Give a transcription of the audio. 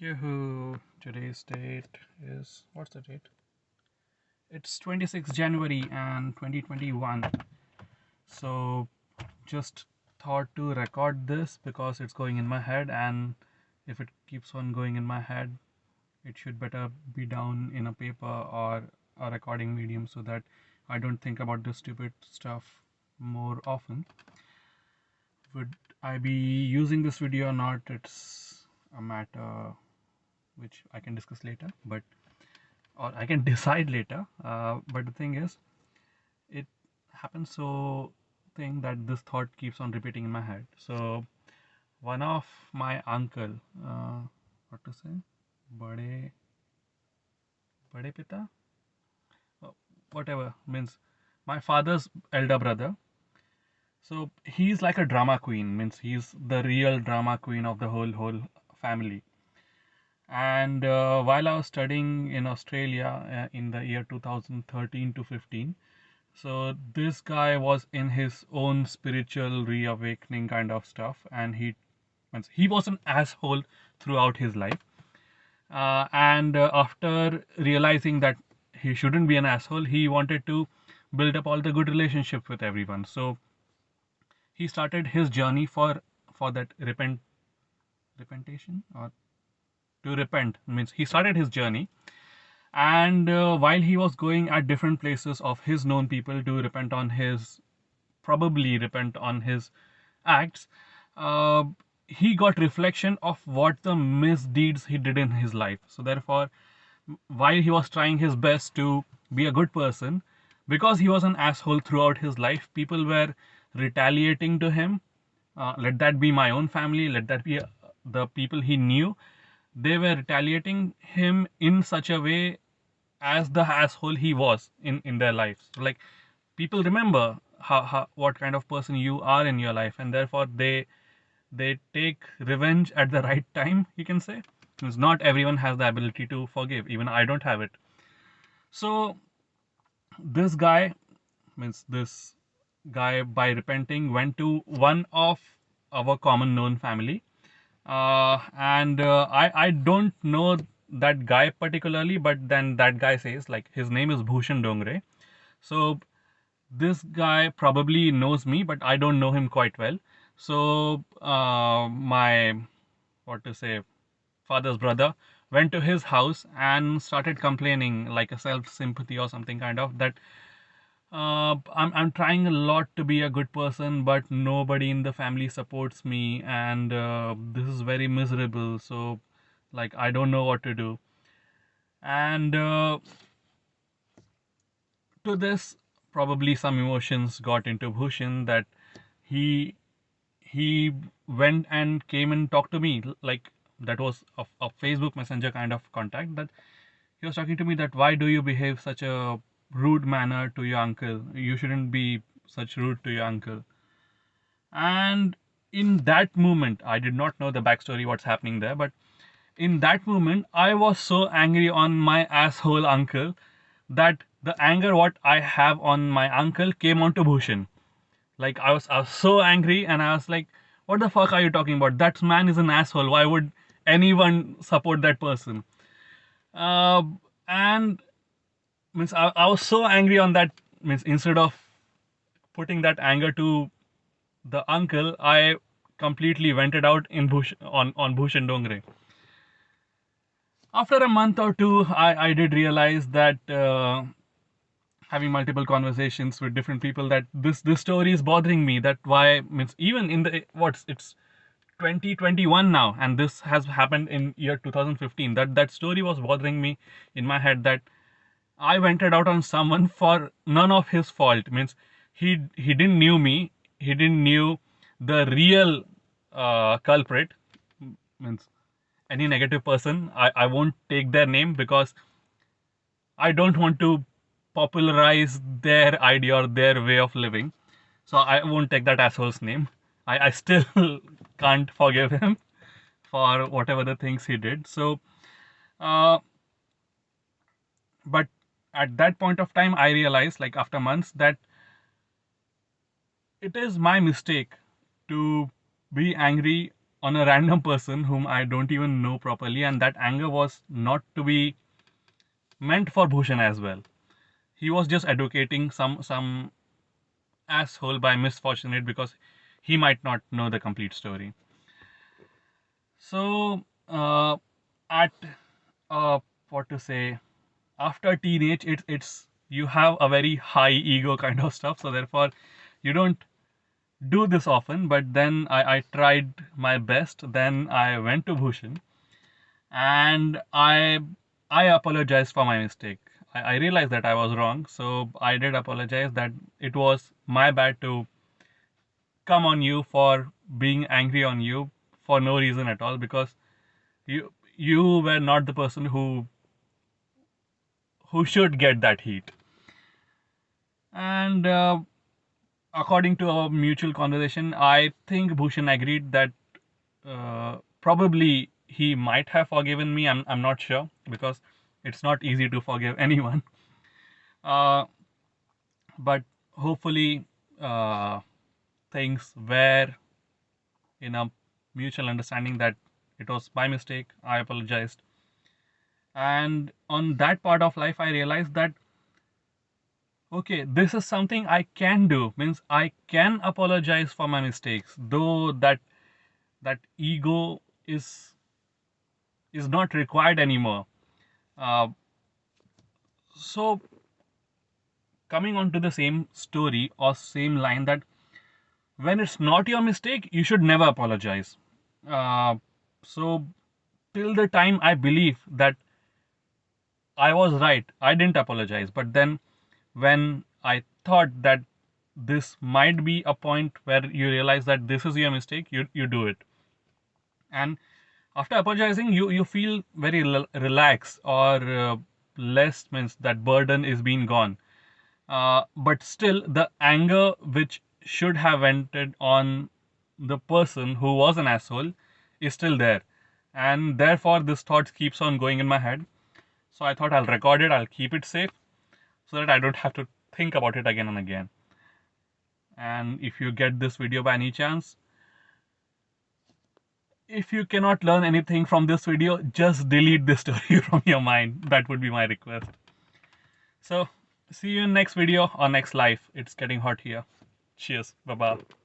Yoo-hoo! Today's date is what's the date? It's 26th January and 2021. So just thought to record this because it's going in my head, and if it keeps on going in my head, it should better be down in a paper or a recording medium so that I don't think about this stupid stuff more often. Would I be using this video or not? It's a matter which I can discuss later, or I can decide later. But the thing is, it happens so thing that this thought keeps on repeating in my head. So one of my uncle, what to say, bade bade pita, uh, whatever means, my father's elder brother. So he's like a drama queen. Means he's the real drama queen of the whole family. And while I was studying in Australia in the year 2013 to 15, so this guy was in his own spiritual reawakening kind of stuff, and he was an asshole throughout his life. And after realizing that he shouldn't be an asshole, he wanted to build up all the good relationships with everyone. So he started his journey for that repentation, or to repent means he started his journey. And while he was going at different places of his known people to probably repent on his acts, uh, he got reflection of what the misdeeds he did in his life. So therefore, while he was trying his best to be a good person, because he was an asshole throughout his life, people were retaliating to him. Let that be my own family, let that be the people he knew. They were retaliating him in such a way as the asshole he was in their lives. So, like, people remember what kind of person you are in your life, and therefore they take revenge at the right time, you can say, because not everyone has the ability to forgive. Even I don't have it. So this guy means this guy, by repenting, went to one of our common known family. And I don't know that guy particularly, but then that guy says, like, his name is Bhushan Dongre. So this guy probably knows me, but I don't know him quite well. So my, what to say, father's brother went to his house and started complaining, like a self sympathy or something kind of, that I'm trying a lot to be a good person, but nobody in the family supports me, and this is very miserable. So, like, I don't know what to do. And to this, probably some emotions got into Bhushan, that he he went and came and talked to me, like, that was a Facebook Messenger kind of contact, that he was talking to me that, why do you behave such a rude manner to your uncle? You shouldn't be such rude to your uncle. And in that moment, I did not know the backstory, what's happening there, but in that moment, I was so angry on my asshole uncle that the anger what I have on my uncle came onto Bhushan. Like, I was so angry, and I was like, what the fuck are you talking about? That man is an asshole. Why would anyone support that person? And means I was so angry on that. Means instead of putting that anger to the uncle, I completely vented out in on Bhushan Dongre. After a month or two, I did realize that having multiple conversations with different people, that this story is bothering me. That why means, even in the what's it's 2021 now, and this has happened in year 2015. That story was bothering me in my head, that I vented out on someone for none of his fault. Means he didn't knew me. He didn't knew the real culprit. Means any negative person, I won't take their name, because I don't want to popularize their idea or their way of living. So I won't take that asshole's name. I still can't forgive him for whatever the things he did. So, uh, but at that point of time, I realized, like, after months, that it is my mistake to be angry on a random person whom I don't even know properly, and that anger was not to be meant for Bhushan as well. He was just advocating some asshole by misfortunate because he might not know the complete story. So at what to say, after teenage, it's you have a very high ego kind of stuff. So therefore, you don't do this often. But then I tried my best. Then I went to Bhushan and I apologized for my mistake. I realized that I was wrong, so I did apologize that it was my bad to come on you for being angry on you for no reason at all, because you were not the person who should get that heat. And according to our mutual conversation, I think Bhushan agreed that probably he might have forgiven me. I'm not sure, because it's not easy to forgive anyone. But hopefully things were in a mutual understanding that it was my mistake. I apologized. And on that part of life, I realized that okay, this is something I can do. Means I can apologize for my mistakes, though that ego is not required anymore. Uh, so coming on to the same story or same line, that when it's not your mistake, you should never apologize. So till the time I believe that I was right, I didn't apologize. But then when I thought that this might be a point where you realize that this is your mistake, you do it. And after apologizing, you feel very relaxed, or less, means that burden is being gone. But still the anger which should have vented on the person who was an asshole is still there, and therefore this thought keeps on going in my head. So I thought I'll record it, I'll keep it safe, so that I don't have to think about it again and again. And if you get this video by any chance, if you cannot learn anything from this video, just delete this story from your mind. That would be my request. So see you in next video or next live. It's getting hot here. Cheers. Bye bye.